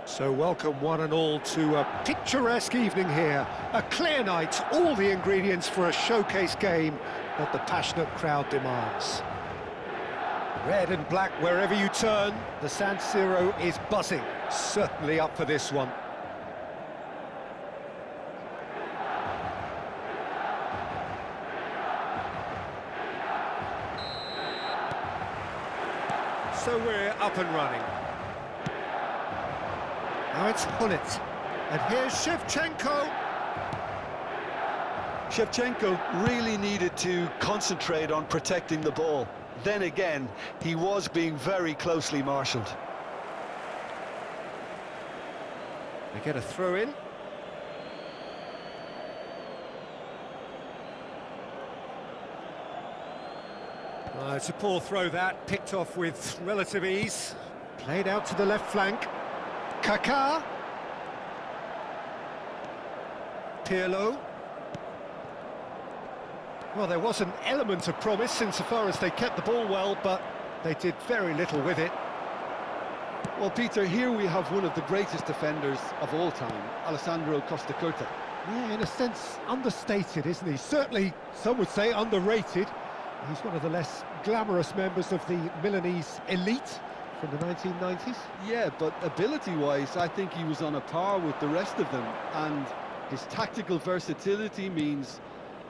So welcome one and all to a picturesque evening here. A clear night, all the ingredients for a showcase game that the passionate crowd demands. Red and black wherever you turn, the San Siro is buzzing. Certainly up for this one. So we're up and running. Now it's Hullet, and here's Shevchenko. Shevchenko really needed to concentrate on protecting the ball. Then again, he was being very closely marshalled. They get a throw in. It's a poor throw that, picked off with relative ease. Played out to the left flank. Kaká. Pirlo. Well, there was an element of promise insofar as they kept the ball well, but they did very little with it. Well, Peter, here we have one of the greatest defenders of all time, Alessandro Costa Curta. Yeah, in a sense, understated, isn't he? Certainly, some would say underrated. He's one of the less glamorous members of the Milanese elite from the 1990s. Yeah, but ability-wise, I think he was on a par with the rest of them, and his tactical versatility means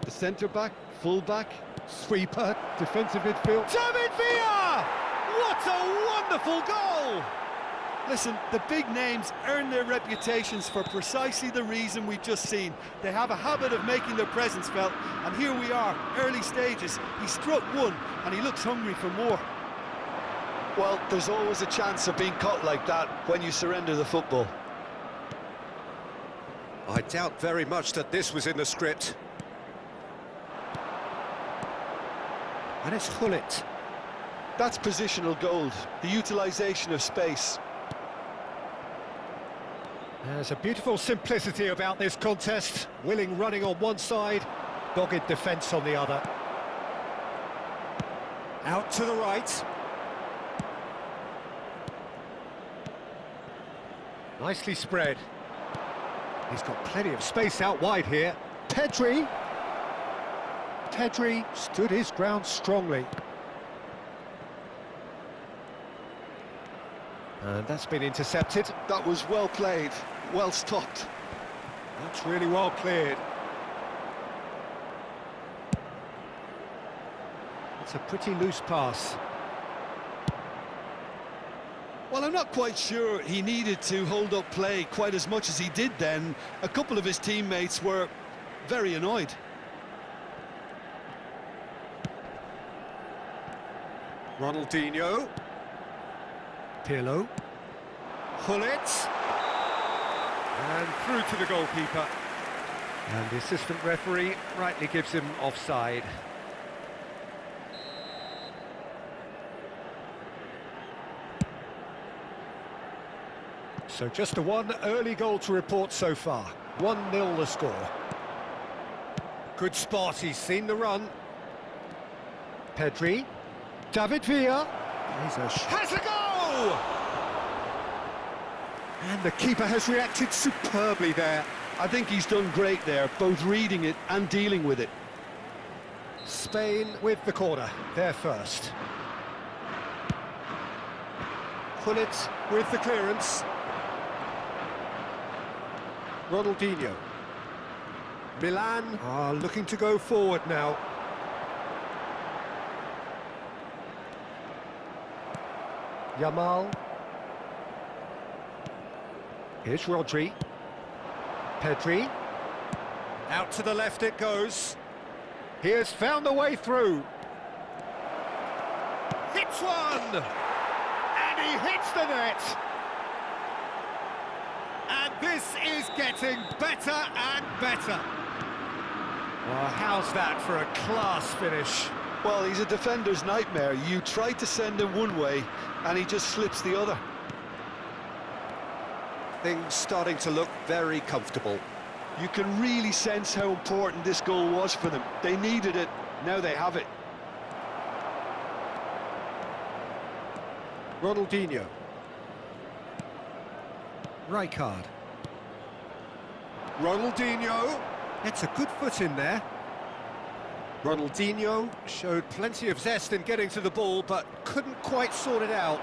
the centre-back, full-back, Sweeper, defensive midfield. David Villa! What a wonderful goal! Listen, the big names earn their reputations for precisely the reason we've just seen. They have a habit of making their presence felt, and here we are, early stages. He struck one, and he looks hungry for more. Well, there's always a chance of being caught like that when you surrender the football. I doubt very much that this was in the script. And it's Hullet. That's positional gold, the utilisation of space. There's a beautiful simplicity about this contest. Willing running on one side, dogged defence on the other. Out to the right. Nicely spread. He's got plenty of space out wide here. Pedri stood his ground strongly. And that's been intercepted. That was well played, well stopped. That's really well cleared. It's a pretty loose pass. Well, I'm not quite sure he needed to hold up play quite as much as he did then. A couple of his teammates were very annoyed. Ronaldinho. Pirlo. Hullet. And through to the goalkeeper. And the assistant referee rightly gives him offside. So just the one early goal to report so far. 1-0 the score. Good spot, he's seen the run. Pedri. David Villa. Has a goal! And the keeper has reacted superbly there. I think he's done great there, both reading it and dealing with it. Spain with the corner, there first. Hullet with the clearance. Ronaldinho. Milan are looking to go forward now. Yamal. Here's Rodri. Pedri. Out to the left it goes. He has found a way through. Hits one! And he hits the net! And this is getting better and better. Well, how's that for a class finish? Well, he's a defender's nightmare. You try to send him one way, and he just slips the other. Things starting to look very comfortable. You can really sense how important this goal was for them. They needed it, now they have it. Ronaldinho. Rijkaard. Ronaldinho. That's a good foot in there. Ronaldinho showed plenty of zest in getting to the ball, but couldn't quite sort it out.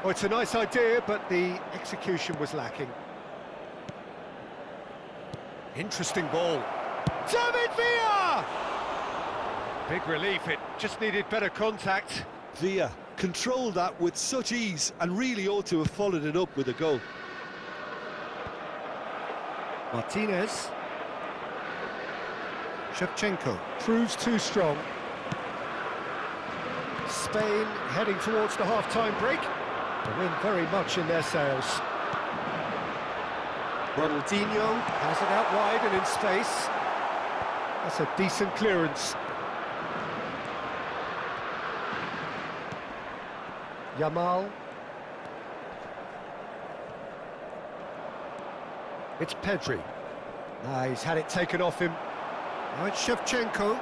Oh, it's a nice idea, but the execution was lacking. Interesting ball. David Villa! Big relief, it just needed better contact. Villa controlled that with such ease and really ought to have followed it up with a goal. Martinez. Shevchenko proves too strong. Spain heading towards the half-time break. The wind very much in their sails. Ronaldinho has it out wide and in space. That's a decent clearance. Yamal. It's Pedri. He's had it taken off him. Now it's Shevchenko.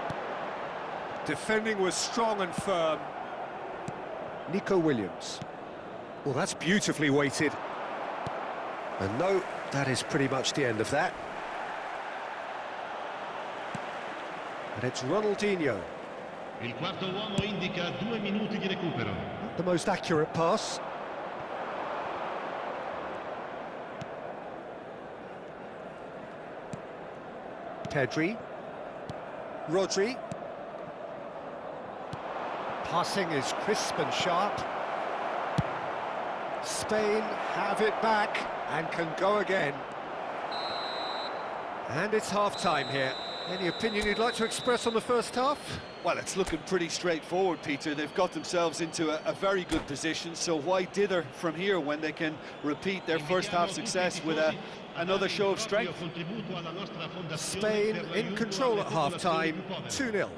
Defending was strong and firm. Nico Williams. Well, that's beautifully weighted. And no, that is pretty much the end of that. And it's Ronaldinho. Il quarto uomo indica 2 minuti di recupero. Not the most accurate pass. Pedri. Rodri. Passing is crisp and sharp. Spain have it back and can go again. And it's half-time here. Any opinion you'd like to express on the first half? Well, it's looking pretty straightforward, Peter. They've got themselves into a very good position, so why dither from here when they can repeat their first half success with another show of strength? Spain in control at half-time, 2-0.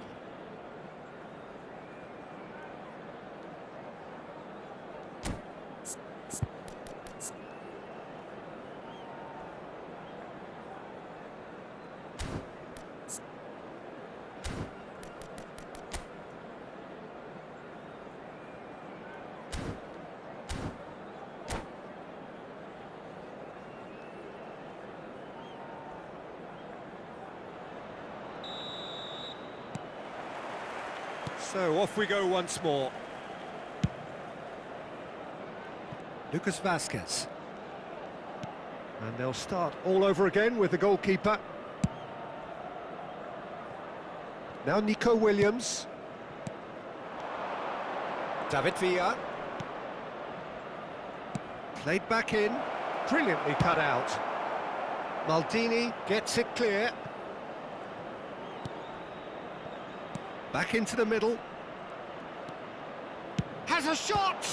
So off we go once more. Lucas Vasquez. And they'll start all over again with the goalkeeper. Now Nico Williams. David Villa. Played back in. Brilliantly cut out. Maldini gets it clear. Back into the middle. Has a shot!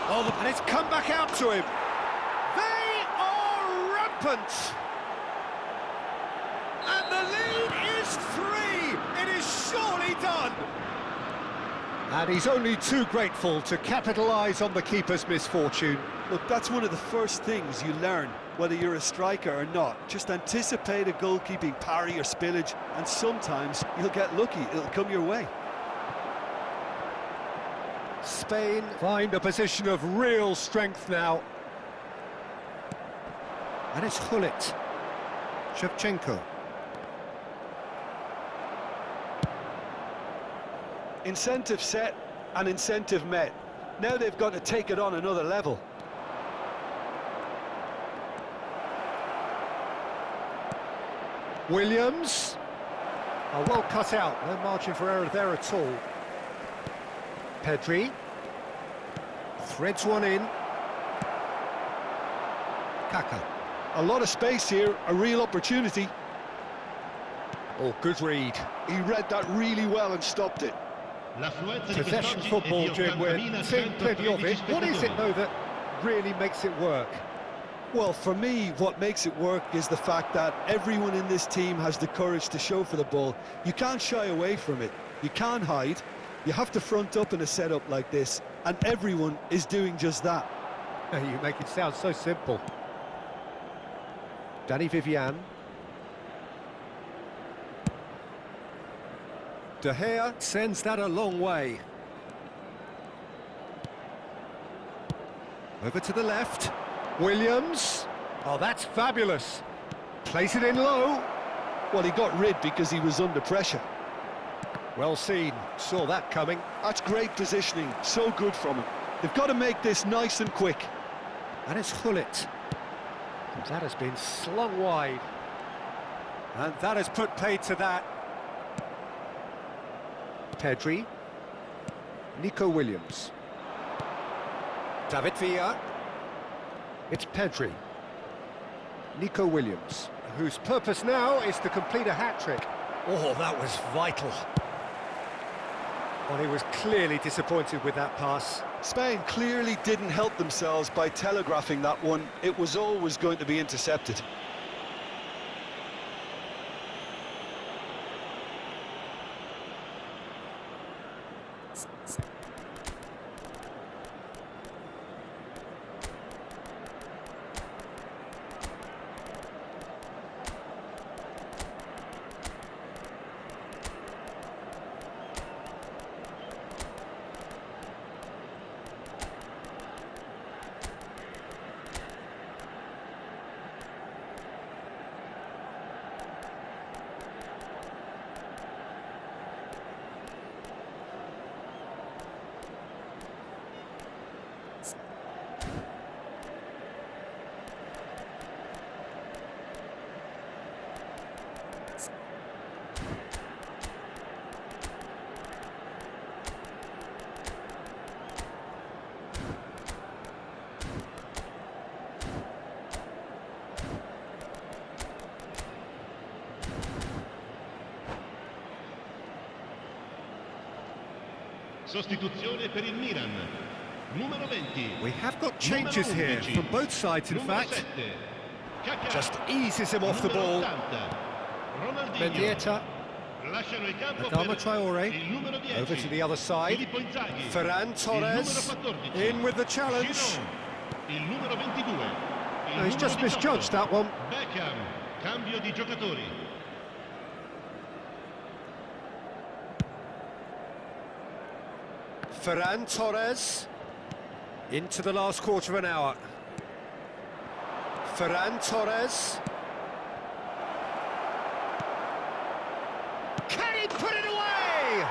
Oh, and it's come back out to him. They are rampant! And the lead is 3! It is surely done! And he's only too grateful to capitalise on the keeper's misfortune. Look, that's one of the first things you learn, whether you're a striker or not. Just anticipate a goalkeeping parry or spillage, and sometimes you'll get lucky, it'll come your way. Spain find a position of real strength now. And it's Hullet. Shevchenko. Incentive set and incentive met. Now they've got to take it on another level. Williams. Oh, well cut out. No margin for error there at all. Pedri. Threads one in. Kaka. A lot of space here, a real opportunity. Oh, good read. He read that really well and stopped it. Possession football, Jim, we're seeing plenty of it. What is it, though, that really makes it work? Well, for me, what makes it work is the fact that everyone in this team has the courage to show for the ball. You can't shy away from it. You can't hide. You have to front up in a setup like this, and everyone is doing just that. You make it sound so simple. Danny Vivian. De Gea sends that a long way. Over to the left. Williams. Oh, that's fabulous. Place it in low. Well, he got rid because he was under pressure. Well seen. Saw that coming. That's great positioning. So good from him. They've got to make this nice and quick. And it's Hullet. That has been slung wide. And that has put paid to that. Pedri. Nico Williams. David Villa. It's Pedri. Nico Williams, whose purpose now is to complete a hat-trick. Oh, that was vital. Well, he was clearly disappointed with that pass. Spain clearly didn't help themselves by telegraphing that one. It was always going to be intercepted. Sostituzione per il Milan. Numero 20. We have got changes here from both sides, in fact. Just eases him off the ball. Mendieta. Adama Traore. Over to the other side. Ferran Torres. In with the challenge. No, he's just misjudged that one. Beckham. Cambio di giocatori. Ferran Torres into the last quarter of an hour. Ferran Torres. Can he put it away?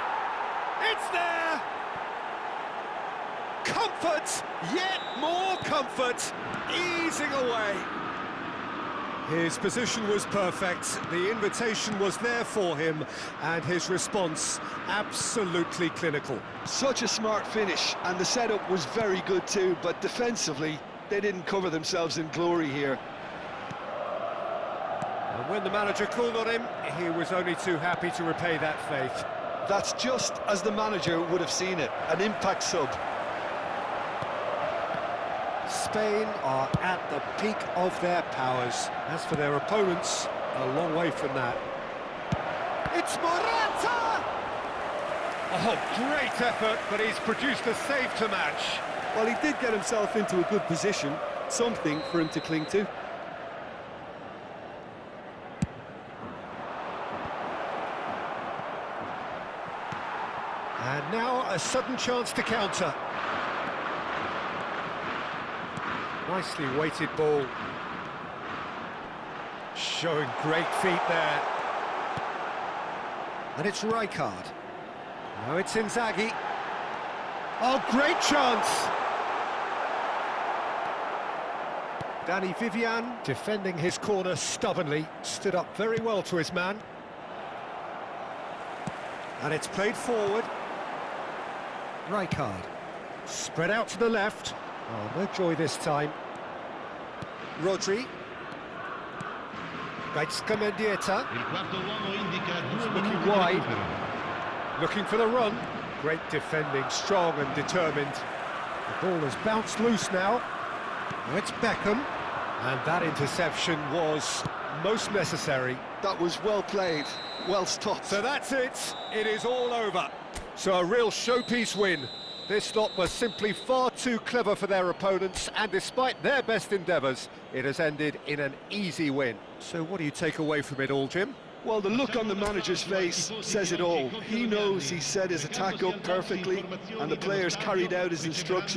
It's there! Comfort comfort, yet more comfort, easing away. His position was perfect, the invitation was there for him, and his response absolutely clinical. Such a smart finish, and the setup was very good too, but defensively, they didn't cover themselves in glory here. And when the manager called on him, he was only too happy to repay that faith. That's just as the manager would have seen it, an impact sub. Spain are at the peak of their powers. As for their opponents, a long way from that. It's Morata! Oh, great effort, but he's produced a save to match. Well, he did get himself into a good position, something for him to cling to. And now a sudden chance to counter. Nicely weighted ball. Showing great feet there. And it's Rijkaard. Now it's Inzaghi. Oh, great chance! Danny Vivian, defending his corner stubbornly, stood up very well to his man. And it's played forward. Rijkaard. Spread out to the left. Oh, no joy this time. Rodri. Gaizka Mendieta. Il quarto uomo indica 2 Looking minuti di wide. recupero. Looking for the run. Great defending, strong and determined. The ball has bounced loose now. Now it's Beckham. And that interception was most necessary. That was well played, well stopped. So that's it. It is all over. So a real showpiece win. This lot was simply far too clever for their opponents, and despite their best endeavours, it has ended in an easy win. So what do you take away from it all, Jim? Well, the look on the manager's face says it all. He knows he set his attack up perfectly, and the players carried out his instructions.